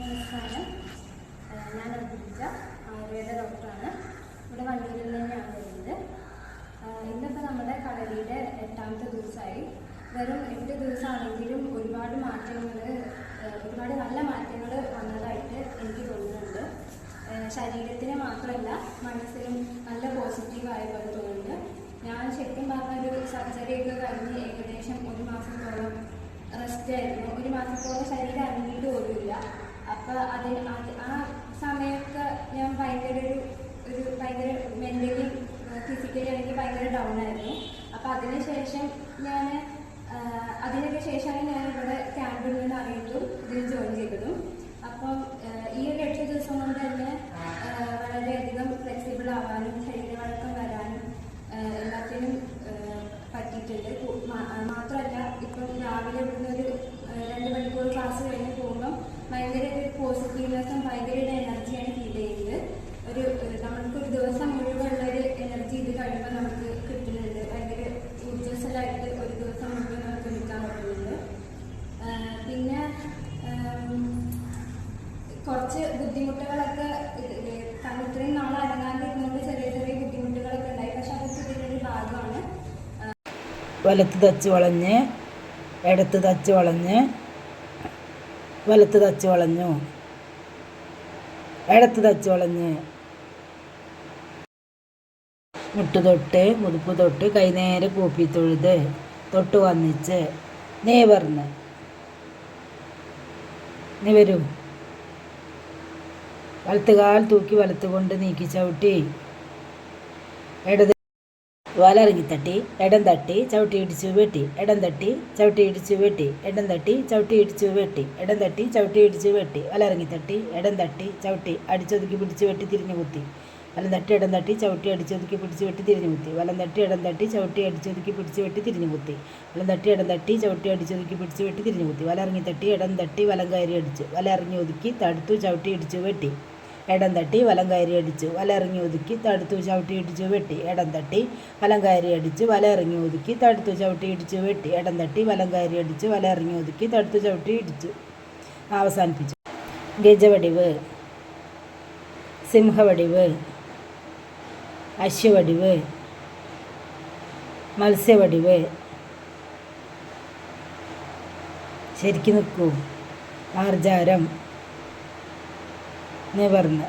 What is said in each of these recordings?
നമസ്കാരം. ഞാൻ അഭിജിച്ച ആയുർവേദ ഡോക്ടറാണ്. ഇവിടെ വണ്ടിയിൽ തന്നെയാണ് വരുന്നത്. ഇന്നിപ്പോൾ നമ്മുടെ കളരിയുടെ 8ാമത്തെ ദിവസമായി. വെറും 8 ദിവസമാണെങ്കിലും ഒരുപാട് നല്ല മാറ്റങ്ങൾ വന്നതായിട്ട് എനിക്ക് തോന്നുന്നുണ്ട്. ശരീരത്തിന് മാത്രമല്ല മനസ്സിലും നല്ല പോസിറ്റീവായ പോലെ തോന്നുന്നുണ്ട്. ഞാൻ ശരിക്കും പറഞ്ഞൊരു സർജറിയൊക്കെ കഴിഞ്ഞ് ഏകദേശം 1 മാസത്തോളം റെസ്റ്റ് ആയിരുന്നു. 1 മാസത്തോളം ശരീരം അനങ്ങിയിട്ട് പോലുമില്ല. അപ്പോൾ ആ സമയമൊക്കെ ഞാൻ ഭയങ്കര മെൻ്റലി ഫിസിക്കലി എനിക്ക് ഭയങ്കര ഡൗൺ ആയിരുന്നു. അപ്പോൾ അതിനൊക്കെ ശേഷമാണ് ഞാൻ ഇവിടെ ക്യാമ്പിൽ നിന്ന് അറിയുന്നതും ഇതിൽ ജോയിൻ ചെയ്തതും. അപ്പം ഈ ഒരു 8 ദിവസം കൊണ്ട് തന്നെ വളരെയധികം ഫ്ലെക്സിബിൾ ആവാനും ശരീരവഴക്കം വരാനും എല്ലാത്തിനും പറ്റിയിട്ടുണ്ട്. മാത്രമല്ല ഇപ്പം രാവിലെ ഇവിടുന്ന് ഒരു 2 മണിക്കൂർ ക്ലാസ് കഴിഞ്ഞ് പോകുമ്പം ഭയങ്കര ഒരു പോസിറ്റീവ്നെസ്സും ഭയങ്കര ഒരു എനർജിയാണ് ഫീൽ ചെയ്യുന്നത്. നമുക്കൊരു ദിവസം മുഴുവനുള്ളൊരു എനർജി ഇത് കഴിയുമ്പോൾ നമുക്ക് കിട്ടുന്നുണ്ട്. ഭയങ്കര ഊർജ്ജസ്വലമായിട്ട് ഒരു ദിവസം മുഴുവൻ നമുക്ക് നിൽക്കാൻ പറ്റുന്നുണ്ട്. പിന്നെ കുറച്ച് ബുദ്ധിമുട്ടുകളൊക്കെ ഇത്രയും നാളെ അടങ്ങാണ്ടിരുന്നുകൊണ്ട് ചെറിയ ചെറിയ ബുദ്ധിമുട്ടുകളൊക്കെ ഉണ്ടായി. പക്ഷെ അതൊക്കെ ഇതിൻ്റെ ഒരു ഭാഗമാണ്. വലത്ത് തച്ച് വളഞ്ഞ് ഇടത്ത് തച്ച് വളഞ്ഞ് വലത്ത് തച്ച് വളഞ്ഞു ഇടത്ത് തച്ച് വളഞ്ഞ് മുട്ട് തൊട്ട് മുതുപ്പ് തൊട്ട് കൈ നേരെ കൂപ്പി തൊഴുത് തൊട്ട് വന്നിച്ച് നേവർന്ന് നീ വരൂ. വലത്തുകാൽ തൂക്കി വലത്ത് കൊണ്ട് നീക്കി ചവിട്ടി ഇടത് വലറിങ്ങി തട്ടി ഇടം തട്ടി ചവിട്ടി ഇടിച്ചു വെട്ടി ഇടം തട്ടി ചവിട്ടി ഇടിച്ചു വെട്ടി ഇടം തട്ടി ചവിട്ടി ഇടിച്ചു വെട്ടി ഇടം തട്ടി ചവിട്ടി ഇടിച്ചു വെട്ടി വലറിങ്ങി തട്ടി ഇടം തട്ടി ചവിട്ടി അടിച്ചൊതുക്കി പിടിച്ച് വെട്ടി തിരിഞ്ഞു കുത്തി വലം തട്ടി ഇടം തട്ടി ചവിട്ടി അടിച്ചൊതുക്കി പിടിച്ച് വെട്ടി തിരിഞ്ഞു കുത്തി വലം തട്ടി ഇടം തട്ടി ചവിട്ടി അടിച്ചൊതുക്കി പിടിച്ച് വെട്ടി തിരിഞ്ഞു കുത്തി വലം തട്ടി ഇടം തട്ടി ചവിട്ടി അടിച്ചൊതുക്കി പിടിച്ച് വെട്ടി തിരിഞ്ഞു കുത്തി വലറിങ്ങി തട്ടി ഇടം തട്ടി വലം കയറി അടിച്ചു വലറിങ്ങി ഒതുക്കി തടുത്തു ചവിട്ടി ഇടിച്ചു വെട്ടി ഇടം തട്ടി വലം കയറി അടിച്ചു വലയിറങ്ങി ഒതുക്കി തടുത്തു ചവിട്ടി ഇടിച്ചു വെട്ടി ഇടം തട്ടി വലം കയറി അടിച്ച് വലയിറങ്ങി ഒതുക്കി തടുത്തു ചവിട്ടി ഇടിച്ചു വെട്ടി ഇടം തട്ടി വലം കയറി അടിച്ച് വലയിറങ്ങി ഒതുക്കി തടുത്തു ചവിട്ടി ഇടിച്ചു. അവസാനിപ്പിച്ചു. ഗജവടിവ്, സിംഹവടിവ്, അശ്വവടിവ്, മത്സ്യവടിവ്. ശരിക്കും നിൽക്കൂ. ആർജാരം നിവർന്ന്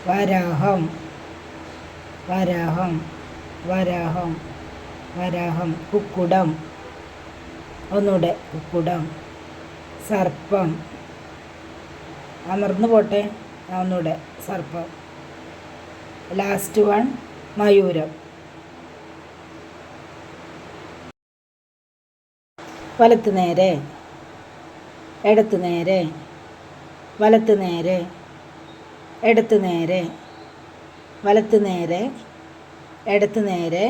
വരാഹം വരാഹം വരാഹം വരാഹം കുക്കുടം ഒന്നുകൂടെ കുക്കുടം സർപ്പം അമർന്നു പോട്ടെ ഒന്നുകൂടെ സർപ്പം ലാസ്റ്റ് വൺ മയൂരം. വലത്ത് നേരെ ഇടത്ത് നേരെ വലത്ത് നേരെ ഇടത്ത് നേരെ വലത്ത് നേരെ ഇടത്ത് നേരെ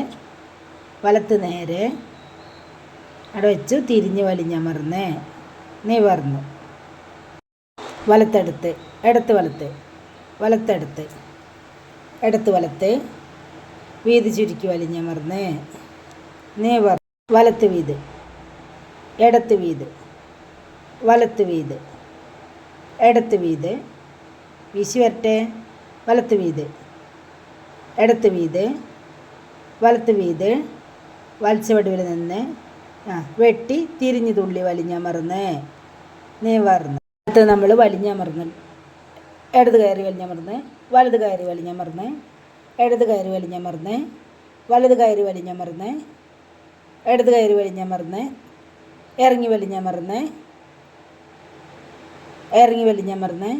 വലത്ത് നേരെ അവിടെ വെച്ചു തിരിഞ്ഞ് വലിഞ്ഞമർന്ന് നിവർന്നു. വലത്തെടുത്ത് ഇടത്ത് വലത്ത് വലത്തെടുത്ത് ഇടത്ത് വലത്ത് വീതി ചുരുക്കി വലിഞ്ഞമർന്ന് നിവർ. വലത്ത് വീത് ഇടത്ത് വീത് വലത്ത് വീത് ഇടത്ത് വീത് വീശി വരട്ടെ. വലത്ത് വീത് ഇടത്ത് വീത് വലത്ത് വീത് വത്സവടിവിൽ നിന്ന് വെട്ടി തിരിഞ്ഞു തുള്ളി വലിഞ്ഞമർന്ന് നിവർന്ന്. അടുത്ത് നമ്മൾ വലിഞ്ഞമർന്ന് ഇടത് കയറി വലിഞ്ഞമർന്ന് വലത് കയറി വലിഞ്ഞമർന്ന് ഇടത് കയറി വലിഞ്ഞമർന്ന് വലത് കയറി വലിഞ്ഞമർന്ന് ഇടത് കയറി വലിഞ്ഞമർന്ന് ഇറങ്ങി വലിഞ്ഞമർന്ന് ഇറങ്ങി വലിഞ്ഞമർന്ന്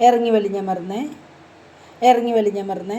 ഇറങ്ങി വലിഞ്ഞമർന്ന് ഇറങ്ങി വലിഞ്ഞമർന്ന്